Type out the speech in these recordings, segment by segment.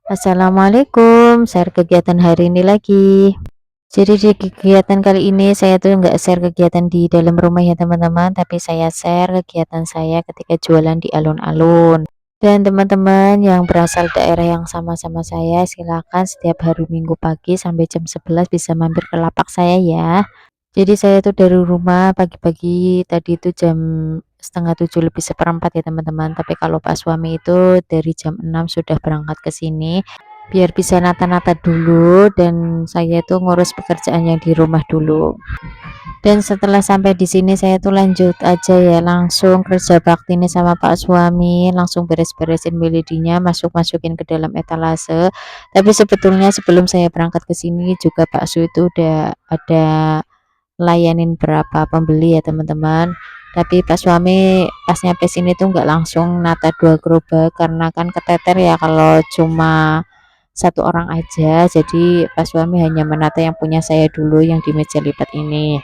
Assalamualaikum, share kegiatan hari ini lagi. Jadi di kegiatan kali ini saya tuh nggak share kegiatan di dalam rumah ya teman-teman, tapi saya share kegiatan saya ketika jualan di alun-alun. Dan teman-teman yang berasal daerah yang sama-sama saya, silakan setiap hari Minggu pagi sampai jam 11 bisa mampir ke lapak saya ya. Jadi saya tuh dari rumah pagi-pagi tadi itu jam setengah 7 lebih seperempat ya teman-teman. Tapi kalau Pak suami itu dari jam 6 sudah berangkat ke sini biar bisa nata-nata dulu dan saya tuh ngurus pekerjaan yang di rumah dulu. Dan setelah sampai di sini saya tuh lanjut aja ya langsung kerja bakti ini sama Pak suami, langsung beres-beresin meledinya, masuk-masukin ke dalam etalase. Tapi sebetulnya sebelum saya berangkat ke sini juga Pak Su itu udah ada layanin berapa pembeli ya teman-teman. Tapi pas suami pas nyampe sini tuh nggak langsung nata 2 gerobak karena kan keteter ya kalau cuma satu orang aja. Jadi pas suami hanya menata yang punya saya dulu yang di meja lipat ini.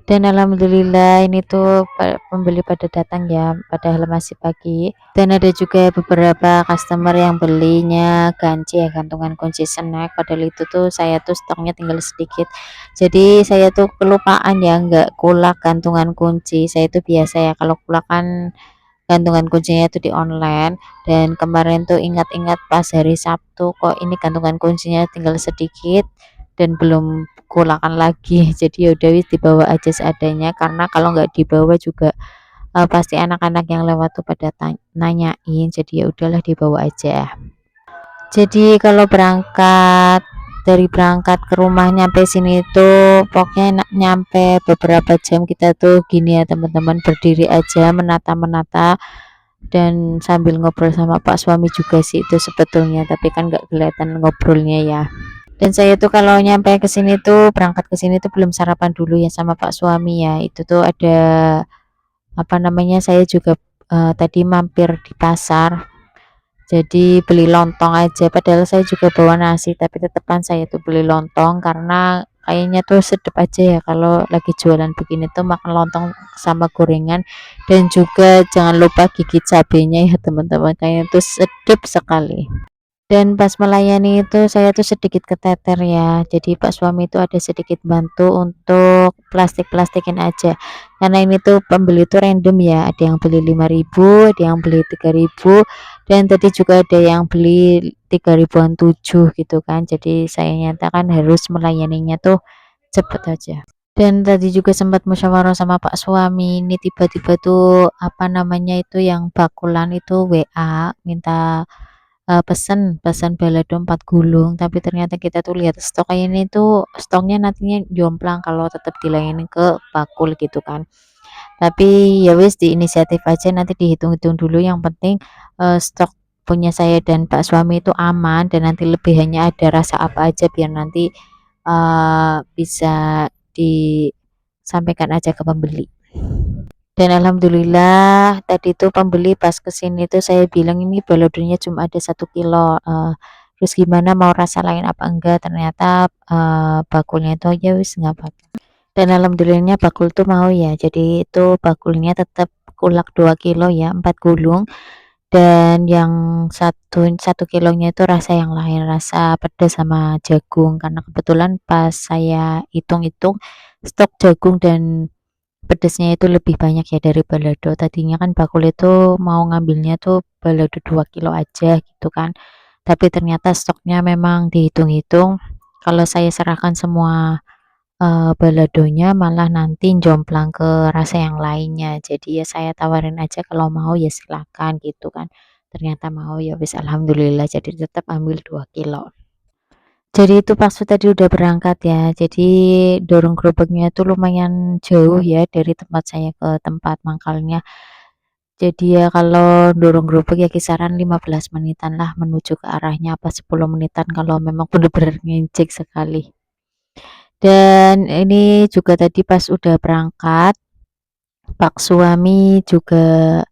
Dan alhamdulillah ini tuh pembeli pada datang ya, padahal masih pagi. Dan ada juga beberapa customer yang belinya ganci ya, gantungan kunci snack. Padahal itu tuh saya tuh stoknya tinggal sedikit. Jadi saya tuh kelupaan ya, nggak kulak gantungan kunci. Saya itu biasa ya, kalau kulak kan gantungan kuncinya itu di online. Dan kemarin tuh ingat-ingat pas hari Sabtu kok ini gantungan kuncinya tinggal sedikit dan belum kulakan lagi. Jadi ya udah wis dibawa aja seadanya karena kalau nggak dibawa juga pasti anak-anak yang lewat tuh pada nanyain, jadi ya udahlah dibawa aja. Jadi kalau berangkat ke rumah nyampe sini tuh pokoknya nyampe beberapa jam kita tuh gini ya teman-teman, berdiri aja menata-menata dan sambil ngobrol sama Pak suami juga sih itu sebetulnya, tapi kan nggak kelihatan ngobrolnya ya. Dan saya tuh kalau nyampe ke sini tuh berangkat ke sini tuh belum sarapan dulu ya sama Pak suami ya. Itu tuh ada apa namanya, saya juga tadi mampir di pasar. Jadi beli lontong aja padahal saya juga bawa nasi, tapi tetepan saya tuh beli lontong karena kayaknya tuh sedep aja ya kalau lagi jualan begini tuh makan lontong sama gorengan, dan juga jangan lupa gigit cabenya ya teman-teman, kayaknya tuh sedep sekali. Dan pas melayani itu saya tuh sedikit keteter ya. Jadi Pak suami itu ada sedikit bantu untuk plastik-plastikin aja. Karena ini tuh pembeli tuh random ya. Ada yang beli 5.000, ada yang beli 3.000, dan tadi juga ada yang beli 3.000-an 7 gitu kan. Jadi saya nyatakan harus melayaninya tuh cepet aja. Dan tadi juga sempat musyawarah sama Pak suami. Ini tiba-tiba tuh apa namanya itu yang bakulan itu WA minta pesen pesan balado 4 gulung, tapi ternyata kita tuh lihat stok kayak ini tuh stoknya nantinya jomplang kalau tetap dilayani ke bakul gitu kan. Tapi ya wis di inisiatif aja, nanti dihitung-hitung dulu, yang penting stok punya saya dan Pak suami itu aman, dan nanti lebihannya ada rasa apa aja biar nanti bisa disampaikan aja ke pembeli. Dan alhamdulillah tadi tuh pembeli pas kesini tuh saya bilang ini baladonya cuma ada 1 kilo, terus gimana mau rasa lain apa enggak, ternyata bakulnya itu ya wis nggak apa-apa. Dan alhamdulillahnya bakul tuh mau ya, jadi itu bakulnya tetap kulak 2 kilo ya, 4 gulung. Dan yang satu kilonya itu rasa yang lain, rasa pedas sama jagung, karena kebetulan pas saya hitung-hitung stok jagung dan pedesnya itu lebih banyak ya dari balado. Tadinya kan bakul itu mau ngambilnya tuh balado 2 kilo aja gitu kan. Tapi ternyata stoknya memang dihitung-hitung kalau saya serahkan semua baladonya malah nanti jomplang ke rasa yang lainnya. Jadi ya saya tawarin aja kalau mau ya silakan gitu kan. Ternyata mau, ya wis alhamdulillah jadi tetap ambil 2 kilo. Jadi itu pas tadi udah berangkat ya, jadi dorong gerobaknya itu lumayan jauh ya dari tempat saya ke tempat mangkalnya. Jadi ya kalau dorong gerobak ya kisaran 15 menitan lah menuju ke arahnya, apa 10 menitan kalau memang benar-benar ngejek sekali. Dan ini juga tadi pas udah berangkat, Pak suami juga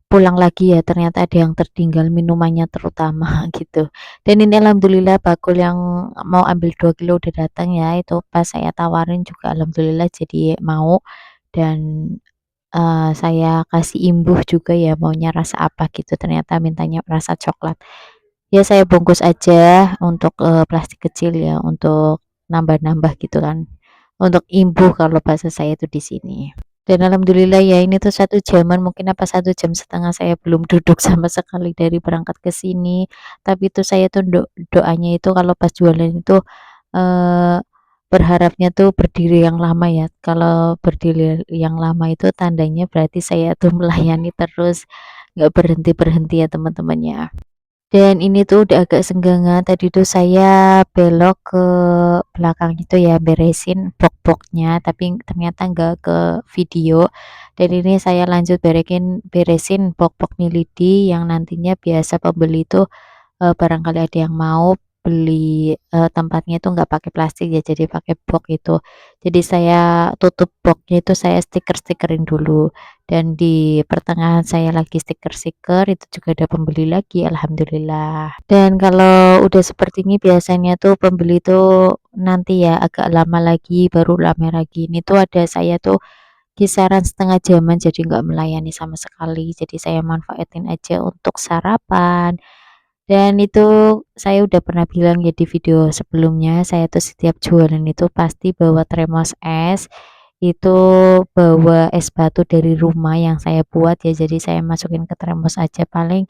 pulang lagi ya, ternyata ada yang tertinggal minumannya terutama gitu. Dan ini alhamdulillah bakul yang mau ambil 2 kilo udah datang ya, itu pas saya tawarin juga alhamdulillah jadi mau. Dan saya kasih imbuh juga ya maunya rasa apa gitu, ternyata mintanya rasa coklat. Ya saya bungkus aja untuk plastik kecil ya, untuk nambah-nambah gitu kan. Untuk imbuh kalau bahasa saya itu di sini. Dan alhamdulillah ya ini tuh 1 jaman mungkin apa 1,5 jam saya belum duduk sama sekali dari berangkat ke sini. Tapi itu saya tuh doanya itu kalau pas jualan itu eh, berharapnya tuh berdiri yang lama ya. Kalau berdiri yang lama itu tandanya berarti saya tuh melayani terus, nggak berhenti-berhenti ya teman-teman ya. Dan ini tuh udah agak senggangan, tadi tuh saya belok ke belakang itu ya, beresin box-boxnya, tapi ternyata nggak ke video. Dan ini saya lanjut beresin box-box Milady yang nantinya biasa pembeli itu barangkali ada yang mau beli tempatnya itu nggak pakai plastik ya, jadi pakai box itu. Jadi saya tutup boxnya itu saya stiker-stikerin dulu, dan di pertengahan saya lagi stiker-stiker itu juga ada pembeli lagi, alhamdulillah. Dan kalau udah seperti ini biasanya tuh pembeli tuh nanti ya agak lama lagi baru rame lagi. Ini tuh ada saya tuh kisaran setengah jaman jadi nggak melayani sama sekali. Jadi saya manfaatin aja untuk sarapan. Dan itu saya udah pernah bilang ya di video sebelumnya, saya tuh setiap jualan itu pasti bawa termos es, itu bawa es batu dari rumah yang saya buat ya, jadi saya masukin ke termos aja paling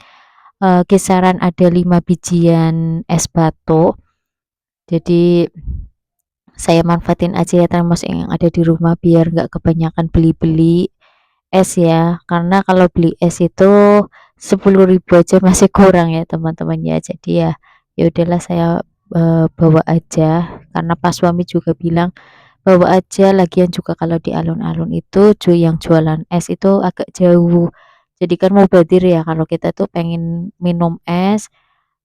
kisaran ada 5 bijian es batu. Jadi saya manfaatin aja ya termos yang ada di rumah biar nggak kebanyakan beli-beli es ya, karena kalau beli es itu 10.000 aja masih kurang ya teman-teman ya. Jadi ya ya udahlah saya bawa aja, karena pas suami juga bilang bawa aja, lagian juga kalau di alun-alun itu yang jualan es itu agak jauh. Jadi kan mubazir ya kalau kita tuh pengen minum es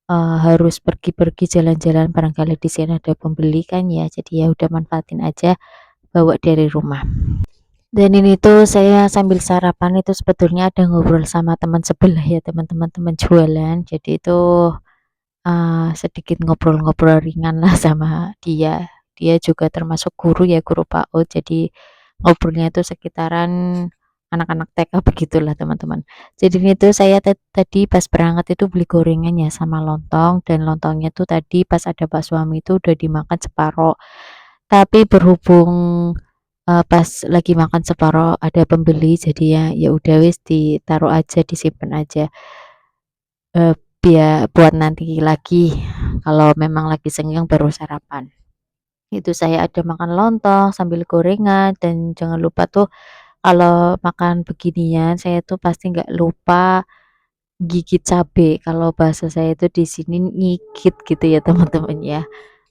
harus pergi-pergi jalan-jalan, barangkali di sini ada pembeli kan ya. Jadi ya udah manfaatin aja bawa dari rumah. Dan ini tuh saya sambil sarapan itu sebetulnya ada ngobrol sama teman sebelah ya, teman-teman teman jualan. Jadi itu sedikit ngobrol-ngobrol ringan lah sama dia. Dia juga termasuk guru ya, guru PAUD. Jadi ngobrolnya itu sekitaran anak-anak TK begitulah teman-teman. Jadi ini tuh saya tadi pas berangkat itu beli gorengan ya sama lontong, dan lontongnya tuh tadi pas ada Pak suami itu udah dimakan separoh. Tapi berhubung pas lagi makan separoh ada pembeli, jadi ya ya udah wis ditaruh aja, disimpan aja. Biar buat nanti lagi kalau memang lagi senggang baru sarapan. Itu saya ada makan lontong sambil gorengan, dan jangan lupa tuh kalau makan beginian saya tuh pasti nggak lupa gigit cabe. Kalau bahasa saya itu di sini nyikit gitu ya teman-teman ya.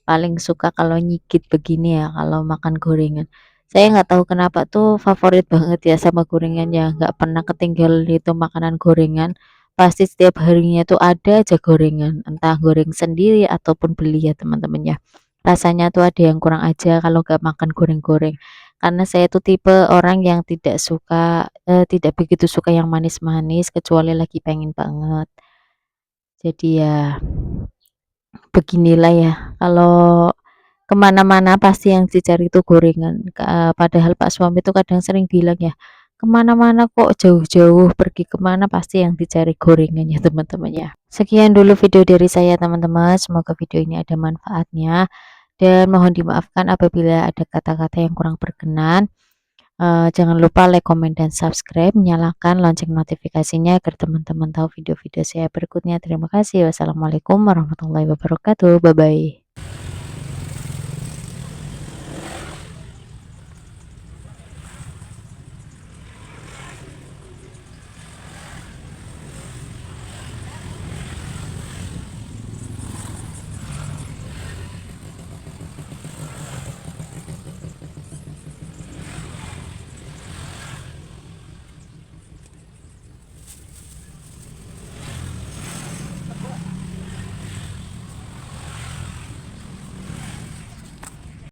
Paling suka kalau nyikit begini ya kalau makan gorengan. Saya nggak tahu kenapa tuh favorit banget ya sama gorengan ya, nggak pernah ketinggalan itu makanan gorengan. Pasti setiap harinya tuh ada aja gorengan, entah goreng sendiri ataupun beli ya teman-teman ya. Rasanya tuh ada yang kurang aja kalau nggak makan goreng-goreng. Karena saya tuh tipe orang yang tidak begitu suka yang manis-manis kecuali lagi pengen banget. Jadi ya beginilah ya, kalau kemana-mana pasti yang dicari itu gorengan. Padahal Pak suami itu kadang sering bilang ya, kemana-mana kok jauh-jauh pergi kemana pasti yang dicari gorengan ya teman-teman ya. Sekian dulu video dari saya teman-teman, semoga video ini ada manfaatnya, dan mohon dimaafkan apabila ada kata-kata yang kurang berkenan. Jangan lupa like, comment, dan subscribe, nyalakan lonceng notifikasinya agar teman-teman tahu video-video saya berikutnya. Terima kasih. Wassalamualaikum warahmatullahi wabarakatuh. Bye bye.